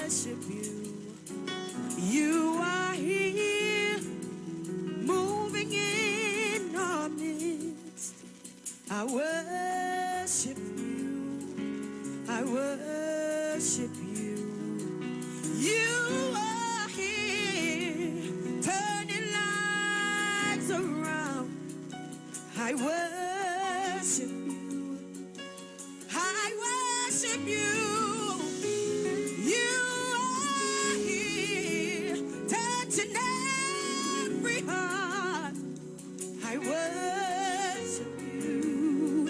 worship you. You are here, moving in our midst. I worship you. I worship you. You are here, turning lives around. I worship you. I worship you. You are here, touching every heart. I worship you.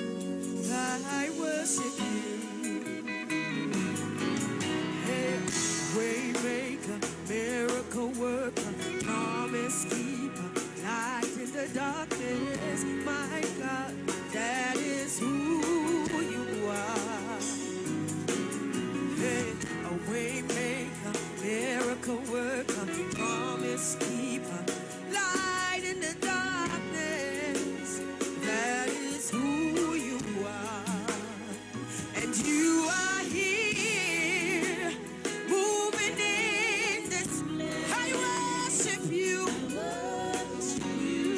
I worship you. Hey, waymaker, miracle worker, promise keeper, light in the darkness. My God, that is who you are. Hey, a waymaker, miracle worker, promise keeper, light in the darkness. That is who you are. And you are here, moving in this place. I worship you.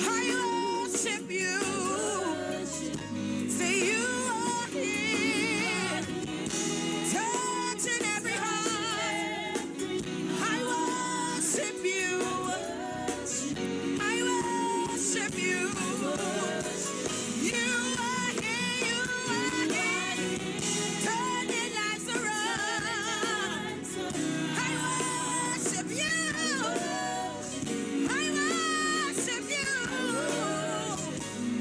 I worship you. Say you are here, touching every heart. I worship you. I worship you. You are here, turning lives around. I worship you. I worship you.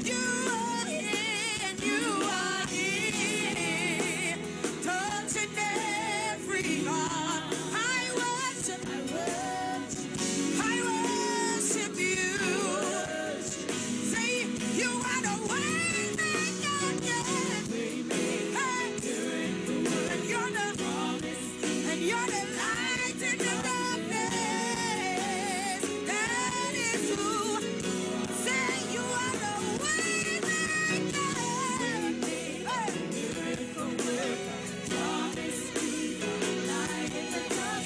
You are here, you are here, touching every heart. I worship you. Say you are the way maker, yeah. Hey, and you're the light in the darkness. That is who. Say you are the way maker. Hey.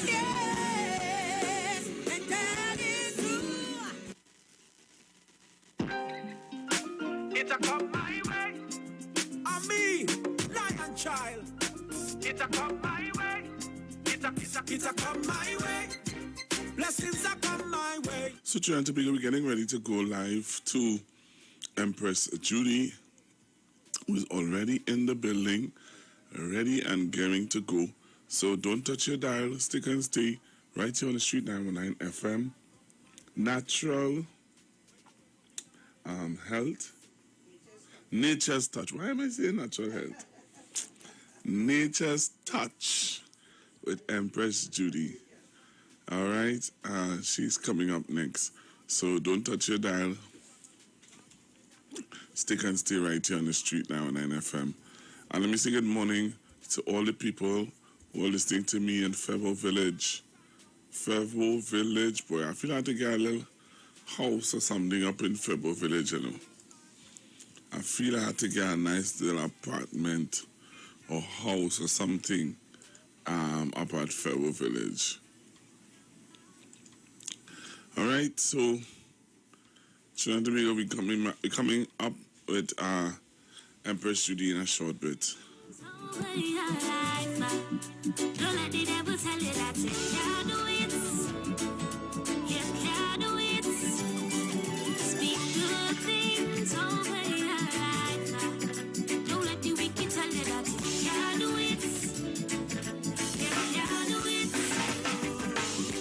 Yes, and that is who. It's a come my way. I mean, lion child. It's a come my way. It's a come my way. Blessings are come my way. So, Giant Bigger, we're getting ready to go live to Empress Judy, who is already in the building, ready and gearing to go. So, don't touch your dial, stick and stay right here on the street 919 FM. Natural health. Nature's touch. Why am I saying natural health? Nature's touch with Empress Judy. All right, she's coming up next. So don't touch your dial. Stick and stay right here on the street now on 9 FM. And let me say good morning to all the people who are listening to me in Febo Village. Febo Village, boy, I feel like to get a little house or something up in Febo Village, you know. I feel I had to get a nice little apartment or house or something up at Febo Village. All right, so tonight we'll be coming up with Empress Judy in a short bit. Don't let the devil tell you that you can't do it. You can't do it. Speak good things over your life. Don't let the wicked tell you that you can't do it. You can't do it.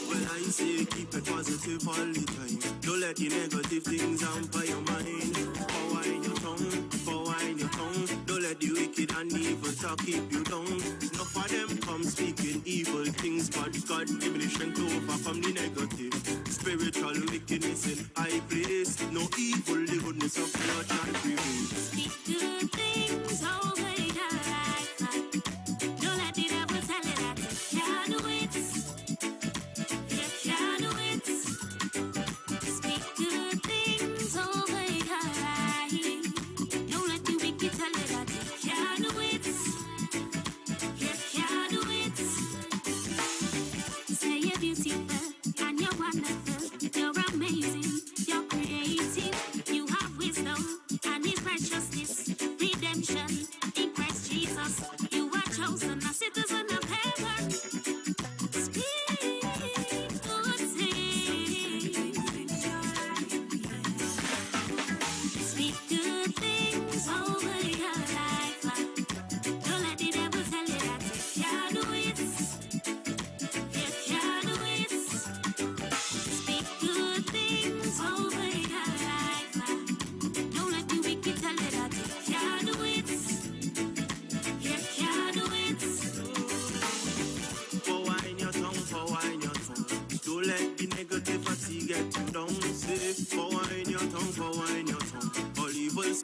Well, I say keep it positive all the time. Don't let the negative things hamper your mind. Power in your tongue, power in your tongue. Don't let the wicked and evil talk keep you down. Enough of them come speaking evil things, but God give me the strength to overcome the negative. Spiritual wickedness in high place. No evil, the goodness of God shall prevail. Speak good things over your life. Don't let the devil tell you that you can't do it. You can't do it. Speak good things over your life. Don't let the wicked tell you that you can't do it. You can't do it.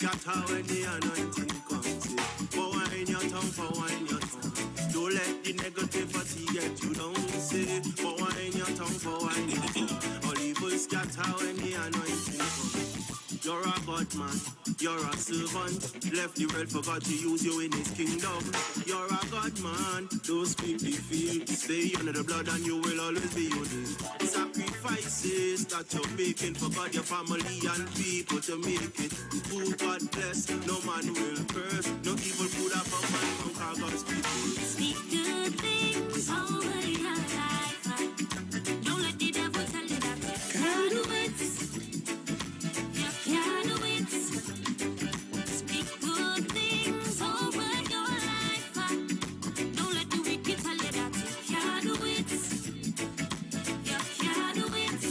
scatter when the anointing comes. For wine your tongue, for wine your tongue. Don't let the negativity get you down. Say, for wine your tongue, for wine your tongue. All evil scatter when the anointing comes. You're a God man, you're a servant. Left the world for God to use you in his kingdom. You're a God man, don't speak defeat. Stay under the blood and you will always be unique. Sacrifices that you're making for God, your family and people to make it. Who God bless, no man will curse. No evil could have a man conquer God's people. Speak good things over your life. Don't let the devil tell you that you can't do it. You can't do it. Speak good things over your life. Don't let the wicked tell you that you can't do it. You can't do it.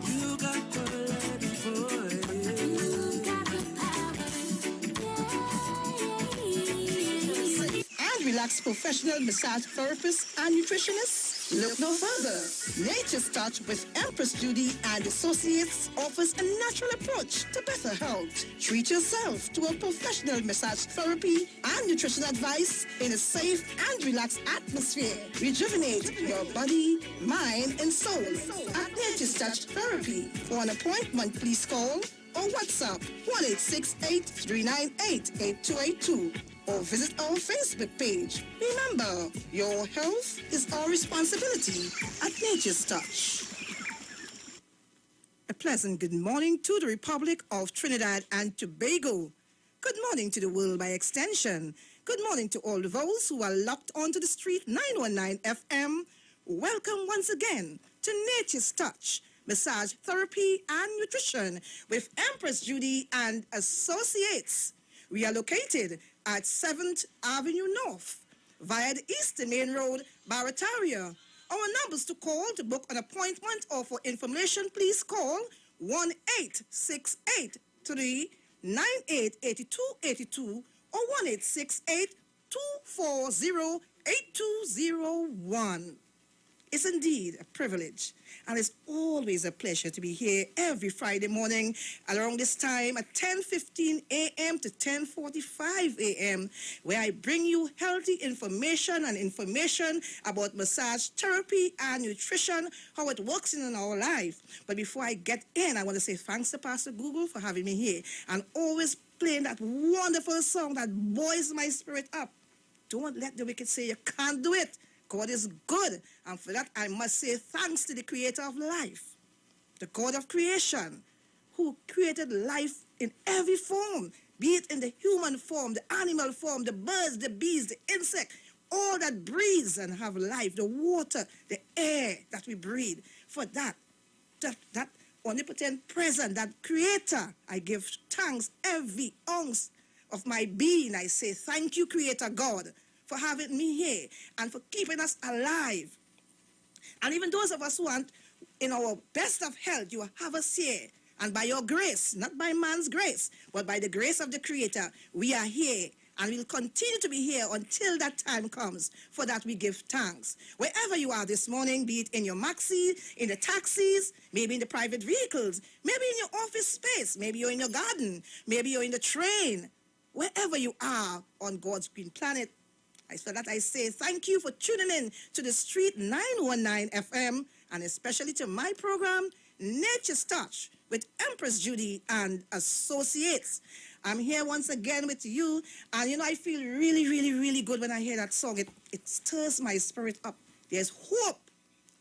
You got to let it go. You got the power. Yeah. And relax professional massage therapists and nutritionists? Look no further. Nature's Touch with Empress Judy and Associates offers a natural approach to better health. Treat yourself to a professional massage therapy and nutrition advice in a safe and relaxed atmosphere. Rejuvenate your body, mind, and soul at Nature's Touch Therapy. For an appointment, please call or WhatsApp 1-868-398-8282 or visit our Facebook page. Remember, your health is our responsibility at Nature's Touch. A pleasant good morning to the Republic of Trinidad and Tobago. Good morning to the world by extension. Good morning to all those who are locked onto the street 919 FM. Welcome once again to Nature's Touch, massage therapy and nutrition with Empress Judy and Associates. We are located at 7th Avenue North via the Eastern Main Road, Barataria. Our numbers to call to book an appointment or for information, please call 1-868-398-8282 or 1-868-240-8201. It's indeed a privilege, and it's always a pleasure to be here every Friday morning at around this time at 10:15 a.m. to 10:45 a.m., where I bring you healthy information and information about massage therapy and nutrition, how it works in our life. But before I get in, I want to say thanks to Pastor Google for having me here and always playing that wonderful song that buoys my spirit up. Don't let the wicked say you can't do it. God is good, and for that I must say thanks to the creator of life, the God of creation, who created life in every form, be it in the human form, the animal form, the birds, the bees, the insect, all that breathes and have life, the water, the air that we breathe. For that omnipotent present, that creator, I give thanks every ounce of my being. I say thank you, Creator God, for having me here and for keeping us alive. And even those of us who aren't in our best of health, you have us here. And by your grace, not by man's grace, but by the grace of the Creator, we are here. And we'll continue to be here until that time comes. For that we give thanks. Wherever you are this morning, be it in your maxi, in the taxis, maybe in the private vehicles, maybe in your office space, maybe you're in your garden, maybe you're in the train, wherever you are on God's green planet, for that I say thank you for tuning in to the Street 919 FM, and especially to my program, Nature's Touch, with Empress Judy and Associates. I'm here once again with you, and I feel really, really, really good when I hear that song. It stirs my spirit up. There's hope.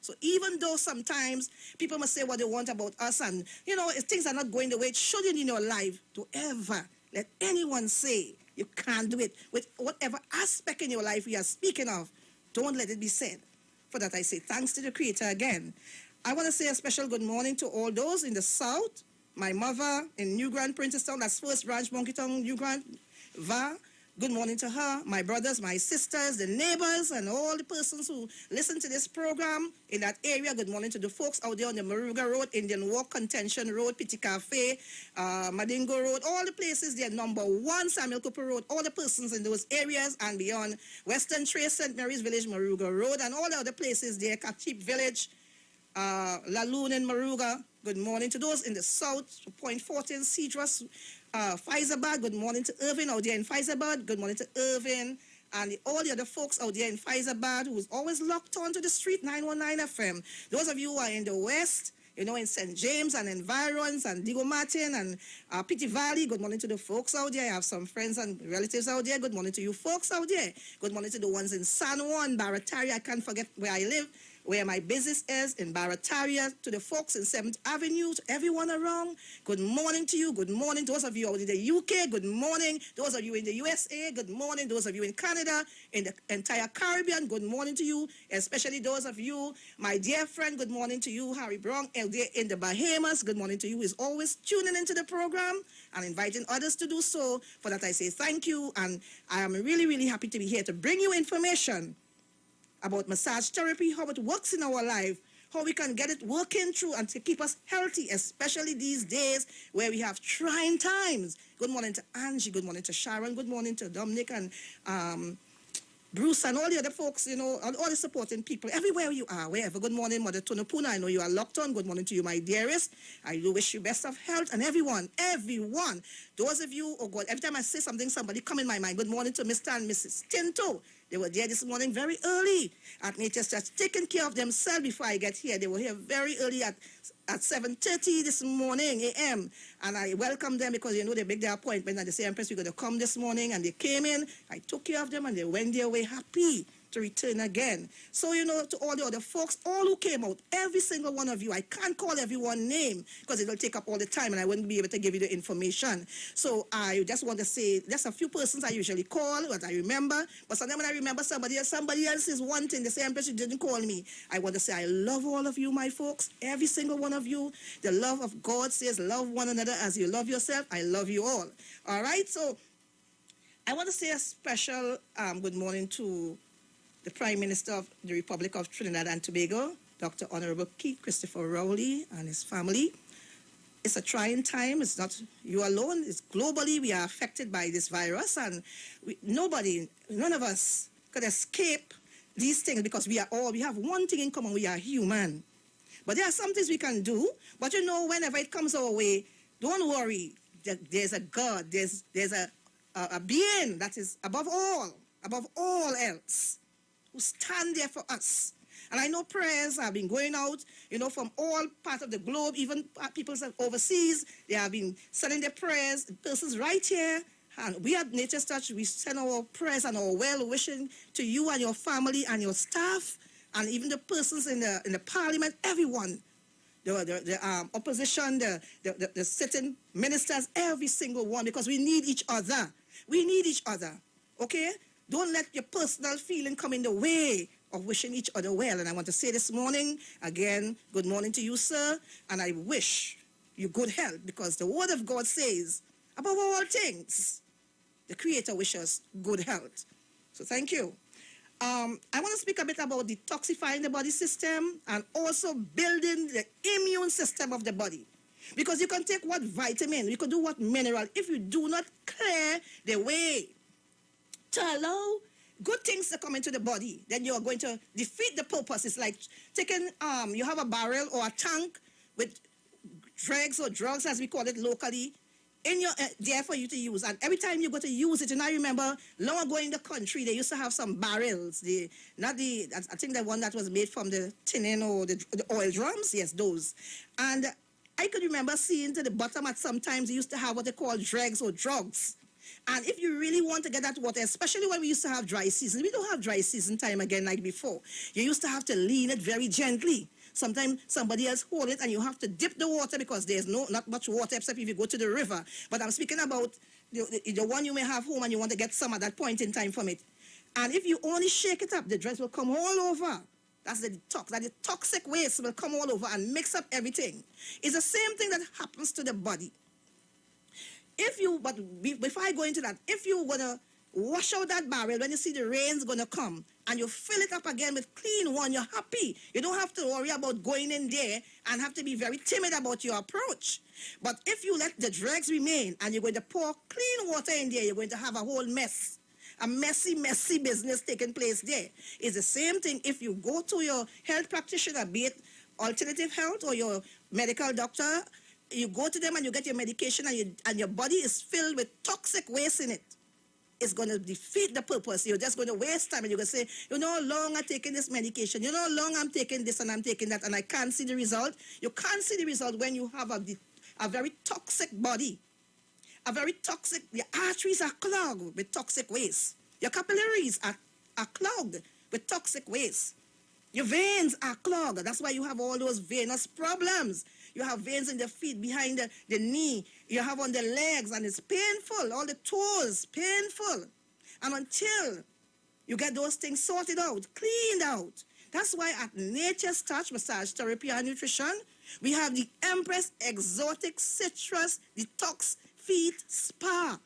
So even though sometimes people must say what they want about us, and, if things are not going the way it should in your life, don't ever let anyone say you can't do it. With whatever aspect in your life we are speaking of, don't let it be said. For that I say thanks to the Creator again. I want to say a special good morning to all those in the South. My mother in New Grand Princestown, that's First Branch, Monkey Town, New Grand, Va. Good morning to her, my brothers, my sisters, the neighbors, and all the persons who listen to this program in that area. Good morning to the folks out there on the Maruga Road, Indian Walk, Contention Road, Pity Cafe, Madingo Road, all the places there, number 1, Samuel Cooper Road, all the persons in those areas and beyond, Western Trace, St. Mary's Village, Maruga Road, and all the other places there, Kachip Village, Laloon in Maruga, Good morning to those in the south, Point Fortin, Cedros, Faizabad. Good morning to Irving out there in Faizabad. Good morning to Irving and all the other folks out there in Faizabad who's always locked on to the street 919 FM. Those of you who are in the west, you know, in St. James and environs and Digo Martin and Pity Valley. Good morning to the folks out there. I have some friends and relatives out there. Good morning to you folks out there. Good morning to the ones in San Juan, Barataria. I can't forget where I live, where my business is, in Barataria, to the folks in 7th Avenue, to everyone around. Good morning to you. Good morning. Those of you out in the UK, good morning. Those of you in the USA, good morning. Those of you in Canada, in the entire Caribbean, good morning to you. Especially those of you, my dear friend, good morning to you, Harry Brown, out there in the Bahamas. Good morning to you, who is always tuning into the program and inviting others to do so. For that, I say thank you. And I am really, really happy to be here to bring you information about massage therapy, how it works in our life, how we can get it working through and to keep us healthy, especially these days where we have trying times. Good morning to Angie, good morning to Sharon, good morning to Dominic and Bruce and all the other folks, you know, and all the supporting people, everywhere you are, wherever. Good morning, Mother Tunapuna. I know you are locked on. Good morning to you, my dearest. I do wish you best of health. And everyone, those of you, oh God, every time I say something, somebody come in my mind. Good morning to Mr. and Mrs. Tinto. They were there this morning very early at Nature's Church, taking care of themselves before I get here. They were here very early at 7:30 this morning a.m. And I welcomed them because, you know, they make their appointment and they say, Empress, we're going to come this morning. And they came in. I took care of them and they went their way happy to return again. So, you know, to all the other folks, all who came out, every single one of you, I can't call everyone name because it'll take up all the time and I wouldn't be able to give you the information. So I just want to say, there's a few persons I usually call, what I remember, but sometimes when I remember somebody else is wanting, they say, Empress, you didn't call me. I want to say, I love all of you, my folks, every single one of you. The love of God says, love one another as you love yourself. I love you all. All right, so I want to say a special good morning to the Prime Minister of the Republic of Trinidad and Tobago, Dr. Honorable Keith Christopher Rowley and his family. It's a trying time. It's not you alone. It's globally we are affected by this virus, and none of us could escape these things because we have one thing in common. We are human. But there are some things we can do. But you know, whenever it comes our way, don't worry. There's a God. There's a being that is above all else, who stand there for us. And I know prayers have been going out, you know, from all parts of the globe, even people overseas. They have been sending their prayers, persons right here. And we at Nature's Touch, we send our prayers and our well-wishing to you and your family and your staff, and even the persons in the parliament, everyone, the opposition, the sitting ministers, every single one, because we need each other. We need each other, okay? Don't let your personal feeling come in the way of wishing each other well. And I want to say this morning, again, good morning to you, sir, and I wish you good health, because the word of God says, above all things, the Creator wishes good health. So thank you. I want to speak a bit about detoxifying the body system and also building the immune system of the body. Because you can take what vitamin, you can do what mineral. If you do not clear the way to allow good things to come into the body, then you are going to defeat the purpose. It's like taking, you have a barrel or a tank with dregs or drugs, as we call it locally, in your there for you to use. And every time you go to use it, and I remember long ago in the country, they used to have some barrels. I think the one that was made from the tin or the oil drums, yes, those. And I could remember seeing to the bottom at sometimes they used to have what they call dregs or drugs. And if you really want to get that water, especially when we used to have dry season, we don't have dry season time again like before. You used to have to lean it very gently. Sometimes somebody else hold it and you have to dip the water because there's not much water except if you go to the river. But I'm speaking about the one you may have home and you want to get some at that point in time from it. And if you only shake it up, the dregs will come all over. That's the detox. That the toxic waste will come all over and mix up everything. It's the same thing that happens to the body. Before I go into that, if you're going to wash out that barrel when you see the rain's going to come and you fill it up again with clean one, you're happy. You don't have to worry about going in there and have to be very timid about your approach. But if you let the dregs remain and you're going to pour clean water in there, you're going to have a whole mess. A messy business taking place there. It's the same thing if you go to your health practitioner, be it alternative health or your medical doctor, you go to them and you get your medication and your body is filled with toxic waste in it. It's going to defeat the purpose. You're just going to waste time and you're going to say, you know how long I'm taking this medication, you know how long I'm taking this and I'm taking that and I can't see the result. You can't see the result when you have a very toxic body. A very toxic, your arteries are clogged with toxic waste. Your capillaries are clogged with toxic waste. Your veins are clogged. That's why you have all those venous problems. You have veins in the feet, behind the knee. You have on the legs, and it's painful. All the toes, painful. And until you get those things sorted out, cleaned out. That's why at Nature's Touch Massage Therapy and Nutrition, we have the Empress Exotic Citrus Detox Feet Spa.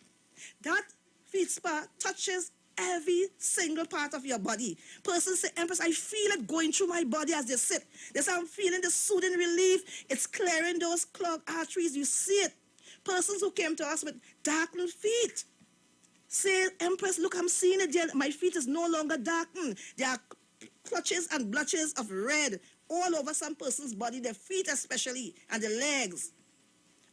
That feet spa touches every single part of your body. Persons say, Empress, I feel it going through my body as they sit. They say, I'm feeling the soothing relief. It's clearing those clogged arteries. You see it. Persons who came to us with darkened feet say, Empress, look, I'm seeing it. My feet is no longer darkened. There are clutches and blotches of red all over some person's body, their feet especially, and the legs.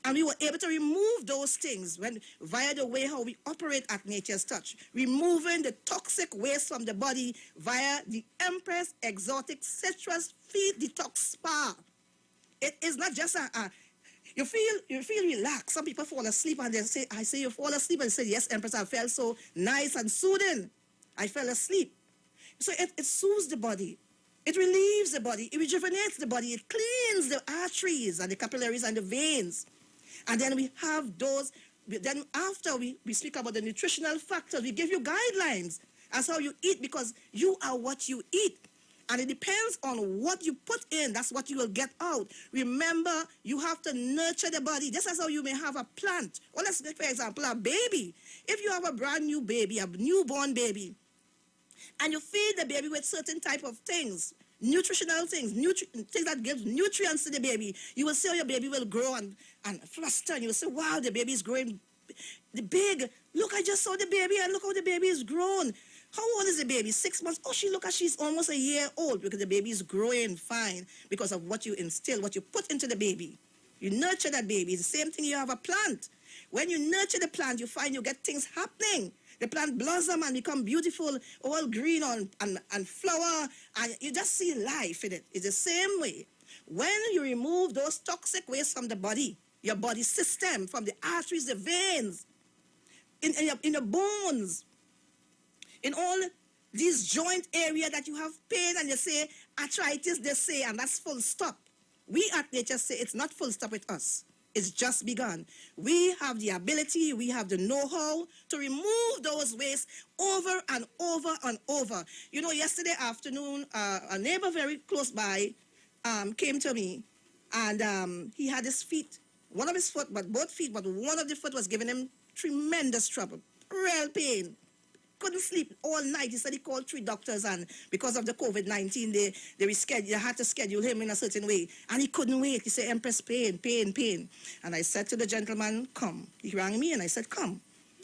And we were able to remove those things via the way how we operate at Nature's Touch, removing the toxic waste from the body via the Empress Exotic Citrus Feet Detox Spa. It is not just you feel relaxed. Some people fall asleep and they say, I say you fall asleep, and they say, yes, Empress, I felt so nice and soothing. I fell asleep. So it soothes the body. It relieves the body. It rejuvenates the body. It cleans the arteries and the capillaries and the veins. And then we have those, then after we speak about the nutritional factors, we give you guidelines as how you eat, because you are what you eat. And it depends on what you put in, that's what you will get out. Remember, you have to nurture the body, just as how you may have a plant. Well, let's take, for example, a baby. If you have a brand new baby, a newborn baby, and you feed the baby with certain type of things, nutritional things, things that gives nutrients to the baby, you will see how your baby will grow and fluster, and you will say, wow, the baby is growing big. Look, I just saw the baby, and look how the baby is grown. How old is the baby? 6 months. Oh, she's almost a year old, because the baby is growing fine because of what you instill, what you put into the baby. You nurture that baby. It's the same thing, you have a plant. When you nurture the plant, you find you get things happening. The plant blossom and become beautiful, all green and flower, and you just see life in it. It's the same way. When you remove those toxic waste from the body, your body system, from the arteries, the veins, in your bones, in all these joint area that you have pain and you say arthritis, they say, and that's full stop. We at Nature say it's not full stop with us. It's just begun. We have the ability, we have the know-how to remove those wastes over and over and over. You know, yesterday afternoon, a neighbor very close by came to me, and he had his feet, one of his foot, but both feet, but one of the foot was giving him tremendous trouble, real pain. Couldn't sleep all night. He said he called 3 doctors, and because of the COVID-19, they had to schedule him in a certain way. And he couldn't wait. He said, Empress, pain, pain, pain. And I said to the gentleman, come. He rang me and I said, come.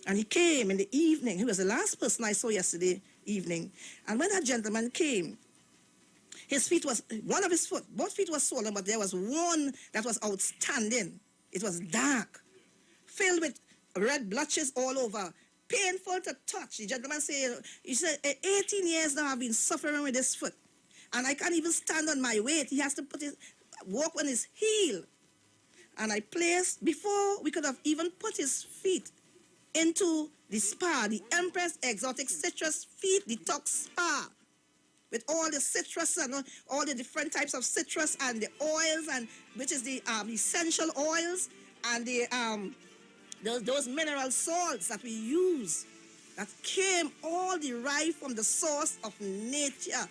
And he came in the evening. He was the last person I saw yesterday evening. And when that gentleman came, his feet was, one of his foot, both feet was swollen, but there was one that was outstanding. It was dark, filled with red blotches all over. Painful to touch. The gentleman said, he said, 18 years now I've been suffering with this foot, and I can't even stand on my weight. He has to walk on his heel. And I placed, before we could have even put his feet into the spa, the Empress Exotic Citrus Feet Detox Spa, with all the citrus and all the different types of citrus and the oils, and which is the essential oils and the those mineral salts that we use, that came all derived from the source of nature.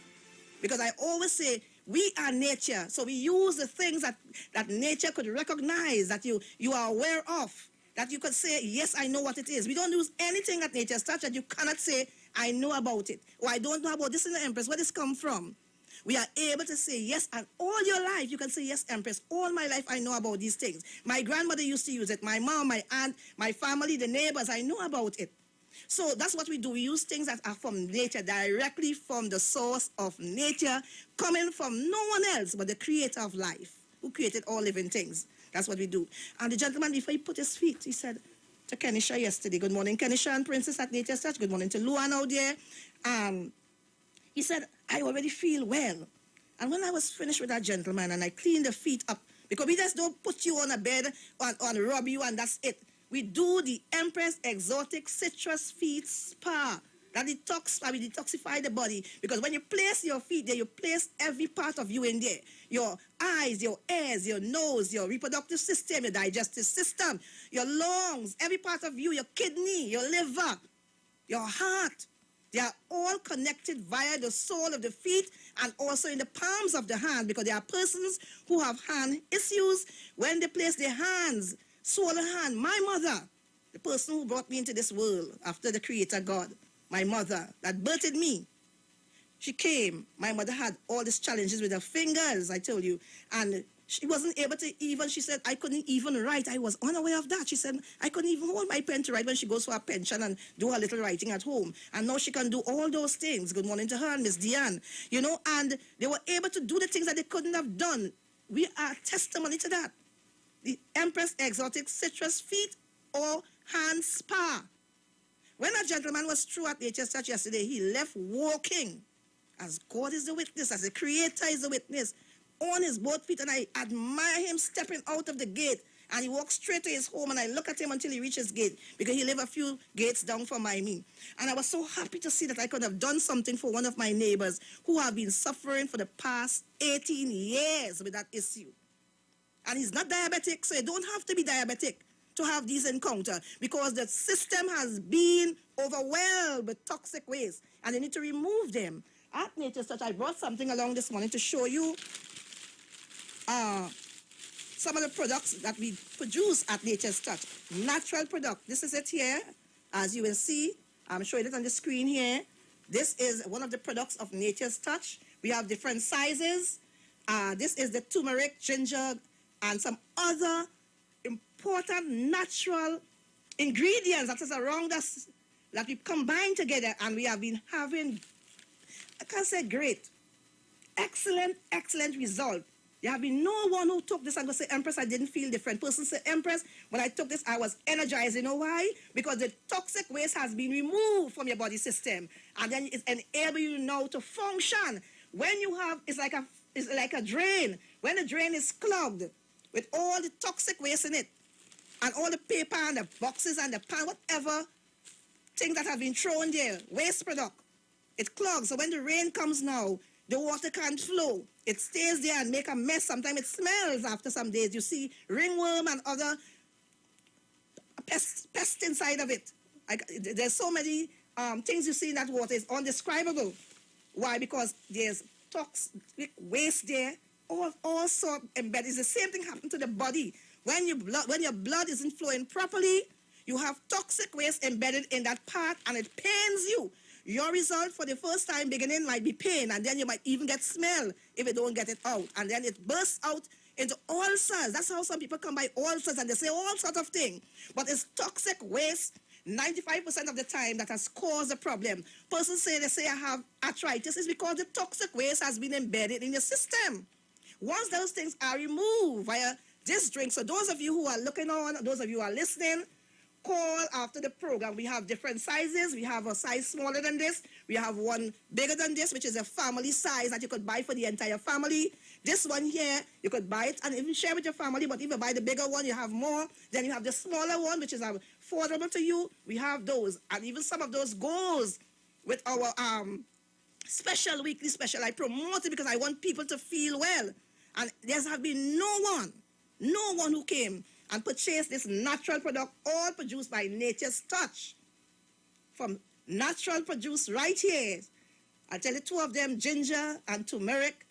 Because I always say, we are nature, so we use the things that nature could recognize, that you are aware of, that you could say, yes, I know what it is. We don't use anything at Nature's Touch that you cannot say, I know about it, or I don't know about this in the Empress, where this come from. We are able to say yes, and all your life you can say, yes, Empress, all my life I know about these things. My grandmother used to use it, my mom, my aunt, my family, the neighbors, I know about it. So that's what we do. We use things that are from nature, directly from the source of nature, coming from no one else but the creator of life, who created all living things. That's what we do. And the gentleman, before he put his feet, he said to Kenisha yesterday, good morning, Kenisha and Princess at Nature's Touch. Good morning to Luan out there. He said, I already feel well. And when I was finished with that gentleman and I cleaned the feet up, because we just don't put you on a bed and rub you and that's it. We do the Empress Exotic Citrus Feet Spa. That we detoxify the body. Because when you place your feet there, you place every part of you in there. Your eyes, your ears, your nose, your reproductive system, your digestive system, your lungs, every part of you, your kidney, your liver, your heart. They are all connected via the sole of the feet and also in the palms of the hand, because there are persons who have hand issues when they place their hands, swollen hand. My mother, the person who brought me into this world after the Creator God, my mother that birthed me, she came. My mother had all these challenges with her fingers, I told you, and she wasn't able to even, she said, I couldn't even write. I was unaware of that. She said, I couldn't even hold my pen to write when she goes for her pension and do her little writing at home. And now she can do all those things. Good morning to her and Miss Diane. You know, and they were able to do the things that they couldn't have done. We are testimony to that. The Empress Exotic Citrus Feet or Hand Spa. When a gentleman was through at Nature's Touch yesterday, he left walking, as God is the witness, as the Creator is the witness, on his both feet, and I admire him stepping out of the gate, and he walked straight to his home, and I look at him until he reaches gate, because he lived a few gates down from me. And I was so happy to see that I could have done something for one of my neighbors who have been suffering for the past 18 years with that issue. And he's not diabetic, so you don't have to be diabetic to have these encounters, because the system has been overwhelmed with toxic waste, and they need to remove them. At Nature's Touch, I brought something along this morning to show you some of the products that we produce at Nature's Touch. Natural product. This is it here. As you will see, I'm showing it on the screen here. This is one of the products of Nature's Touch. We have different sizes. This is the turmeric, ginger, and some other important natural ingredients that is around us that we combine together, and we have been having, I can't say great, excellent result. There have been no one who took this and go say, Empress, I didn't feel different. Person say, Empress, when I took this, I was energized. You know why? Because the toxic waste has been removed from your body system, and then it's enable you now to function. When you have, it's like a drain. When the drain is clogged with all the toxic waste in it, and all the paper and the boxes and the pan, whatever thing that have been thrown there, waste product, it clogs. So when the rain comes now, the water can't flow. It stays there and make a mess. Sometimes it smells after some days. You see ringworm and other pests inside of it. There's so many things you see in that water. It's undescribable. Why? Because there's toxic waste there, all sort embedded. It's the same thing happened to the body. When your blood isn't flowing properly, you have toxic waste embedded in that part, and it pains you. Your result for the first time beginning might be pain, and then you might even get smell if you don't get it out. And then it bursts out into ulcers. That's how some people come by ulcers, and they say all sorts of things. But it's toxic waste 95% of the time that has caused the problem. Persons say, they say I have arthritis. It's because the toxic waste has been embedded in your system. Once those things are removed via this drink, so those of you who are looking on, those of you who are listening, call after the program. We have different sizes. We have a size smaller than this. We have one bigger than this, which is a family size that you could buy for the entire family. This one here, you could buy it and even share with your family, but if you buy the bigger one, you have more. Then you have the smaller one, which is affordable to you. We have those, and even some of those goes with our special, weekly special. I promote it because I want people to feel well. And there has been no one who came and purchased this natural product, all produced by Nature's Touch. From natural produce right here. I'll tell you two of them, ginger and turmeric.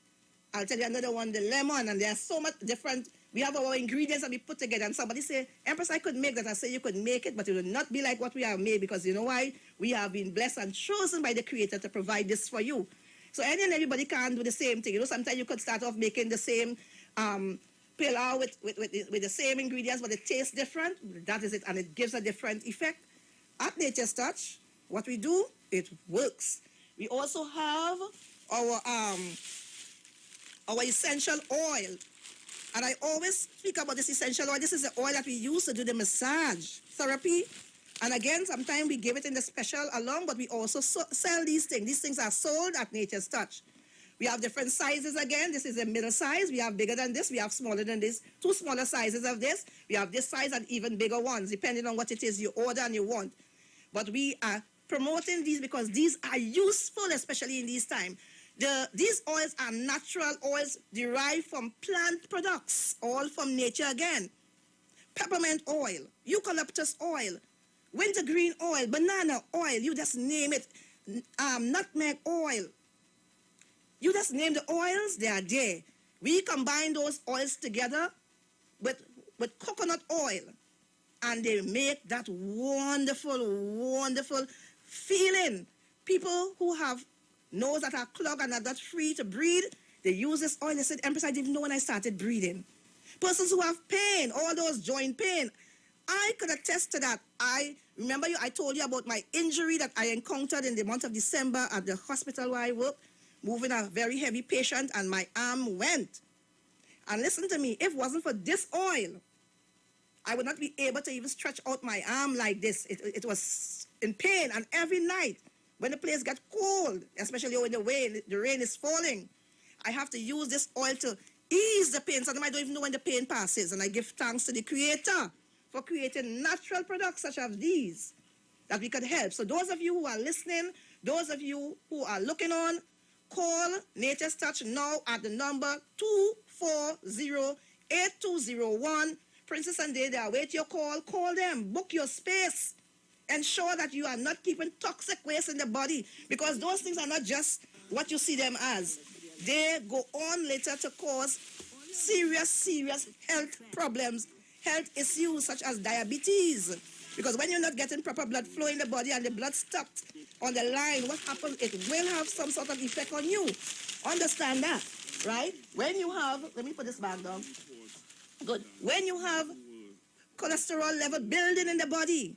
I'll tell you another one, the lemon, and there's so much different. We have our ingredients that we put together, and somebody say, Empress, I could make that. I say you could make it, but it will not be like what we have made, because you know why? We have been blessed and chosen by the Creator to provide this for you. So everybody can't do the same thing. You know, sometimes you could start off making the same pilau with the same ingredients, but it tastes different. That is it, and it gives a different effect. At Nature's Touch, what we do, it works. We also have our essential oil. And I always speak about this essential oil. This is the oil that we use to do the massage therapy. And again, sometimes we give it in the special along, but we also sell these things. These things are sold at Nature's Touch. We have different sizes again. This is a middle size. We have bigger than this. We have smaller than this. 2 smaller sizes of this. We have this size and even bigger ones, depending on what it is you order and you want. But we are promoting these because these are useful, especially in these times. These oils are natural oils derived from plant products, all from nature again. Peppermint oil, eucalyptus oil, wintergreen oil, banana oil, you just name it, nutmeg oil. You just name the oils, they are there. We combine those oils together with coconut oil, and they make that wonderful, wonderful feeling. People who have nose that are clogged and are not free to breathe, they use this oil. They said, Empress, I didn't know when I started breathing. Persons who have pain, all those joint pain, I could attest to that. I remember I told you about my injury that I encountered in the month of December at the hospital where I work, moving a very heavy patient, and my arm went. And listen to me, if it wasn't for this oil, I would not be able to even stretch out my arm like this. It was in pain, and every night, when the place gets cold, especially when the rain is falling, I have to use this oil to ease the pain. Sometimes I don't even know when the pain passes. And I give thanks to the Creator for creating natural products such as these that we could help. So those of you who are listening, those of you who are looking on, call Nature's Touch now at the number 240-8201. Princess and Day, they await your call. Call them. Book your space. Ensure that you are not keeping toxic waste in the body, because those things are not just what you see them as. They go on later to cause serious health problems, health issues such as diabetes. Because when you're not getting proper blood flow in the body and the blood stopped on the line, what happens? It will have some sort of effect on you. Understand that, right? When you have, let me put this back down. Good. When you have cholesterol level building in the body,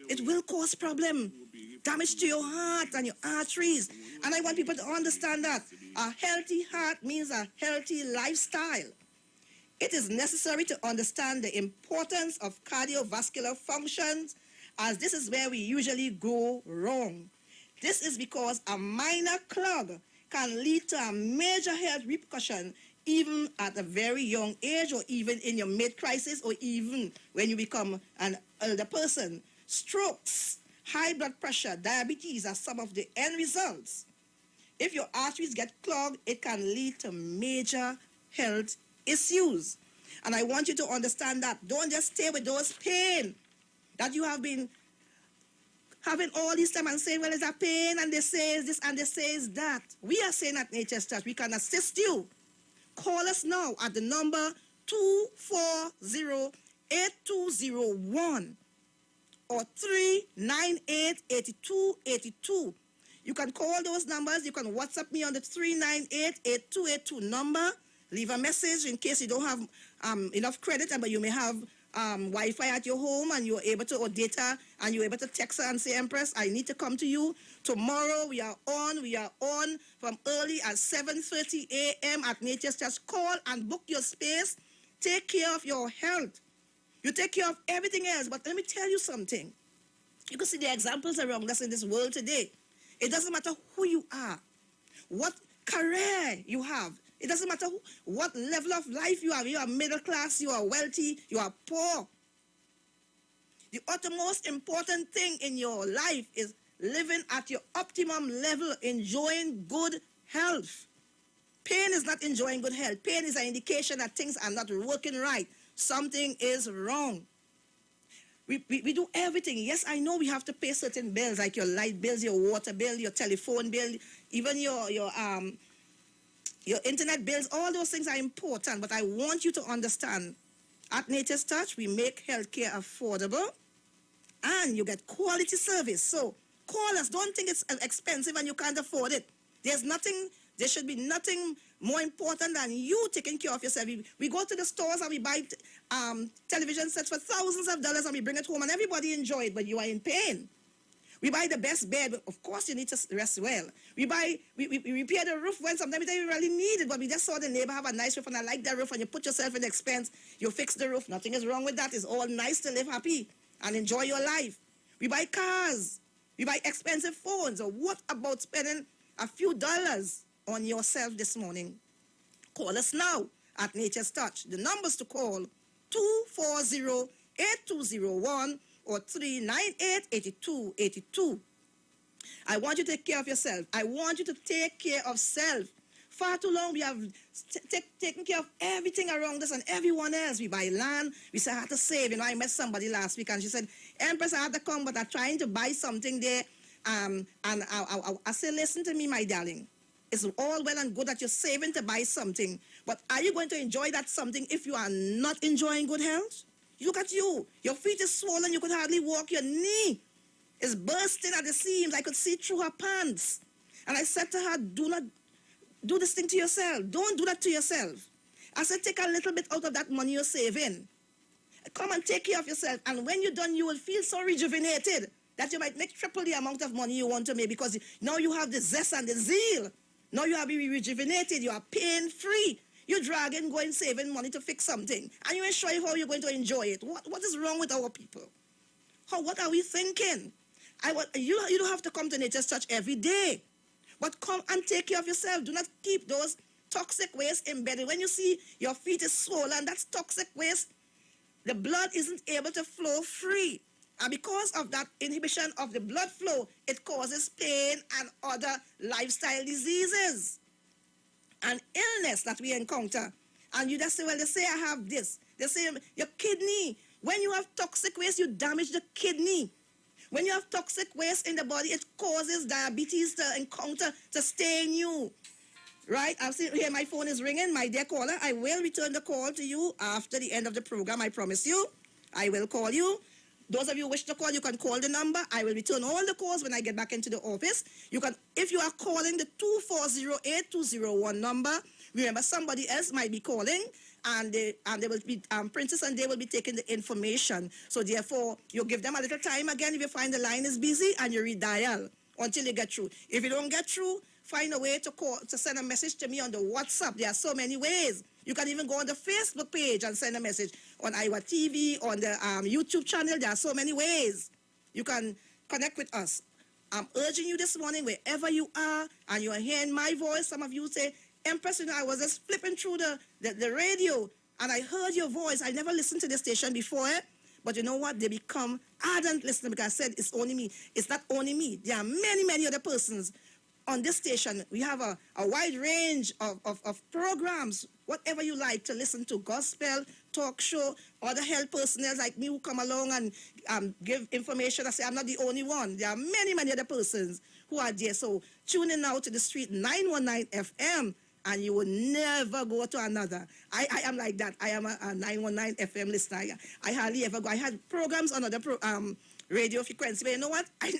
it will cause problem, damage to your heart and your arteries. And I want people to understand that a healthy heart means a healthy lifestyle. It is necessary to understand the importance of cardiovascular functions, as this is where we usually go wrong. This is because a minor clog can lead to a major health repercussion even at a very young age, or even in your mid-crisis, or even when you become an elder person. Strokes, high blood pressure, diabetes are some of the end results. If your arteries get clogged, it can lead to major health issues. And I want you to understand that. Don't just stay with those pain that you have been having all this time and saying, well, it's a pain, and they say this and they say that. We are saying at Nature's Touch, we can assist you. Call us now at the number 240-8201. or 398-8282. You can call those numbers. You can WhatsApp me on the 398-8282 number. Leave a message in case you don't have enough credit, but you may have Wi-Fi at your home and you're able to, or data, and you're able to text her and say, Empress, I need to come to you. Tomorrow we are on from early at 7:30 a.m. at Nature's Touch. Call and book your space. Take care of your health. You take care of everything else, but let me tell you something. You can see the examples around us in this world today. It doesn't matter who you are, what career you have. It doesn't matter what level of life you have. You are middle class, you are wealthy, you are poor. The uttermost important thing in your life is living at your optimum level, enjoying good health. Pain is not enjoying good health. Pain is an indication that things are not working right. Something is wrong. We do everything. Yes, I know we have to pay certain bills, like your light bills, your water bill, your telephone bill, even your internet bills. All those things are important, but I want you to understand, at Nature's Touch, we make healthcare affordable and you get quality service. So call us. Don't think it's expensive and you can't afford it. There should be nothing more important than you taking care of yourself. We go to the stores and we buy television sets for thousands of dollars and we bring it home and everybody enjoy it, but you are in pain. We buy the best bed, but of course you need to rest well. We repair the roof when sometimes we really need it, but we just saw the neighbor have a nice roof and I like that roof and you put yourself in expense, you fix the roof. Nothing is wrong with that. It's all nice to live happy and enjoy your life. We buy cars. We buy expensive phones. Or what about spending a few dollars on yourself this morning? Call us now at Nature's Touch. The numbers to call 240-8201 or 398-8282. I want you to take care of yourself. I want you to take care of self. Far too long we have taken care of everything around us and everyone else. We buy land. We say I had to save. You know, I met somebody last week and she said, Empress, I had to come, but I'm trying to buy something there. And I said, listen to me, my darling. It's all well and good that you're saving to buy something, but are you going to enjoy that something if you are not enjoying good health? Look at you. Your feet is swollen. You could hardly walk. Your knee is bursting at the seams. I could see through her pants. And I said to her, do not do this thing to yourself. Don't do that to yourself. I said, take a little bit out of that money you're saving. Come and take care of yourself. And when you're done, you will feel so rejuvenated that you might make triple the amount of money you want to make because now you have the zest and the zeal. Now you are being rejuvenated. You are pain-free. You're dragging, going, saving money to fix something. And you ain't sure how you're going to enjoy it. What is wrong with our people? What are we thinking? You don't have to come to Nature's Touch every day. But come and take care of yourself. Do not keep those toxic waste embedded. When you see your feet is swollen, that's toxic waste. The blood isn't able to flow free. And because of that inhibition of the blood flow, it causes pain and other lifestyle diseases and illness that we encounter. And you just say, well, they say I have this. They say your kidney. When you have toxic waste, you damage the kidney. When you have toxic waste in the body, it causes diabetes to stay in you. Right? I'll see here my phone is ringing. My dear caller, I will return the call to you after the end of the program. I promise you. I will call you. Those of you who wish to call, you can call the number. I will return all the calls when I get back into the office. You can, if you are calling the 240-8201 number, remember somebody else might be calling, and they will be Princess, and they will be taking the information. So therefore, you give them a little time again if you find the line is busy, and you redial until you get through. If you don't get through, find a way to call, to send a message to me on the WhatsApp. There are so many ways. You can even go on the Facebook page and send a message on IWER TV, on the YouTube channel. There are so many ways you can connect with us. I'm urging you this morning, wherever you are, and you are hearing my voice. Some of you say, Empress, you know, I was just flipping through the radio, and I heard your voice. I never listened to the station before, but you know what? They become ardent listeners because I said it's only me. It's not only me. There are many, many other persons on this station. We have a wide range of programs, whatever you like to listen to, gospel, talk show, other health personnel like me who come along and give information. I say I'm not the only one. There are many, many other persons who are there. So tune in now to the Street 919 FM, and you will never go to another. I am like that. I am a 919 FM listener. I hardly ever go. I had programs on other radio frequency. But you know what? I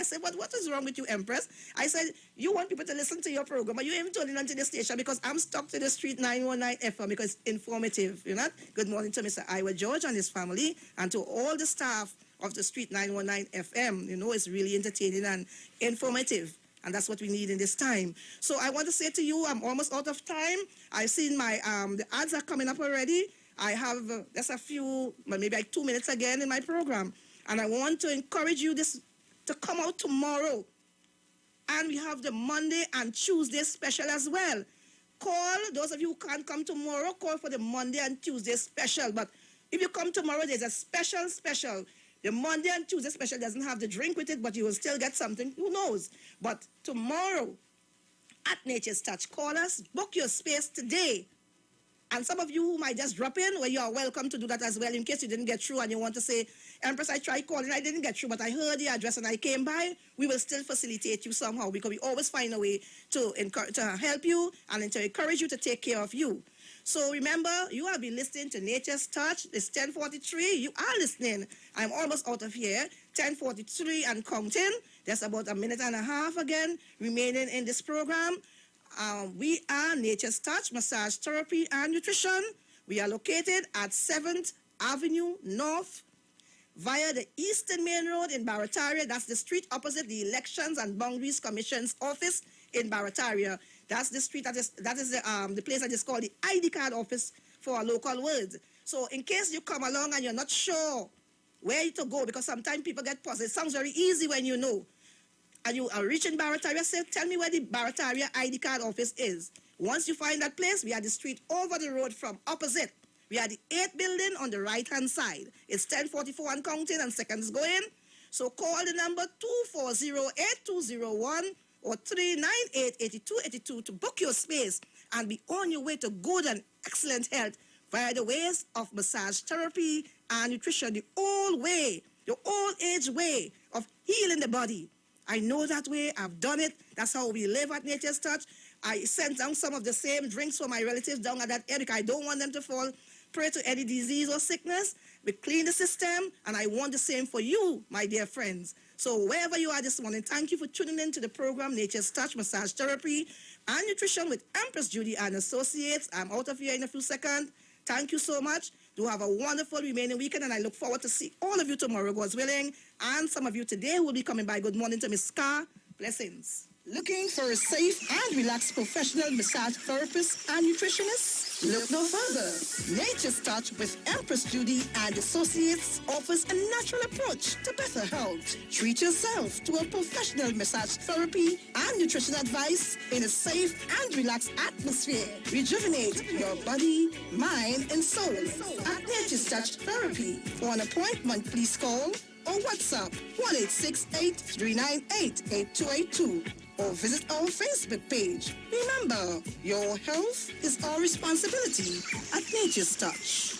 said, what is wrong with you, Empress? I said, you want people to listen to your program, but you ain't turning onto the station because I'm stuck to the Street 919 FM because it's informative, you know? Good morning to Mr. IWER George and his family, and to all the staff of the Street 919 FM. You know, it's really entertaining and informative. And that's what we need in this time. So I want to say to you, I'm almost out of time. I've seen my, the ads are coming up already. I have just a few, maybe like 2 minutes again in my program. And I want to encourage you to come out tomorrow. And we have the Monday and Tuesday special as well. Call, those of you who can't come tomorrow, call for the Monday and Tuesday special. But if you come tomorrow, there's a special. The Monday and Tuesday special doesn't have the drink with it, but you will still get something. Who knows? But tomorrow at Nature's Touch, call us, book your space today. And some of you who might just drop in, well, you are welcome to do that as well in case you didn't get through and you want to say, Empress, I tried calling, I didn't get through, but I heard the address and I came by. We will still facilitate you somehow because we always find a way to help you and to encourage you to take care of you. So remember, you have been listening to Nature's Touch. It's 10:43. You are listening. I'm almost out of here. 10:43 and counting. There's about a minute and a half again remaining in this program. We are Nature's Touch Massage Therapy and Nutrition. We are located at 7th Avenue North via the Eastern Main Road in Barataria. That's the street opposite the Elections and Boundaries Commission's office in Barataria. That's the street that is the place that is called the ID card office for our local words. So in case you come along and you're not sure where to go, because sometimes people get puzzled. It sounds very easy when you know. And you are reaching Barataria, say, tell me where the Barataria ID card office is. Once you find that place, we are the street over the road from opposite. We are the 8th building on the right-hand side. It's 10:44 and counting and seconds going. So call the number 240-8201 or 398-8282 to book your space and be on your way to good and excellent health via the ways of massage therapy and nutrition, the old way, the old age way of healing the body. I know that way. I've done it. That's how we live at Nature's Touch. I sent down some of the same drinks for my relatives down at that area because I don't want them to fall prey to any disease or sickness. We clean the system, and I want the same for you, my dear friends. So wherever you are this morning, thank you for tuning in to the program Nature's Touch Massage Therapy and Nutrition with Empress Judy and Associates. I'm out of here in a few seconds. Thank you so much. Do have a wonderful remaining weekend, and I look forward to see all of you tomorrow, God's willing, and some of you today who will be coming by. Good morning to Miss Carr. Blessings. Looking for a safe and relaxed professional massage therapist and nutritionist? Look no further. Nature's Touch with Empress Judy and Associates offers a natural approach to better health. Treat yourself to a professional massage therapy and nutrition advice in a safe and relaxed atmosphere. Rejuvenate your body, mind, and soul at Nature's Touch Therapy. For an appointment, please call or WhatsApp 1-868-398-8282 or visit our Facebook page. Remember, your health is our responsibility at Nature's Touch.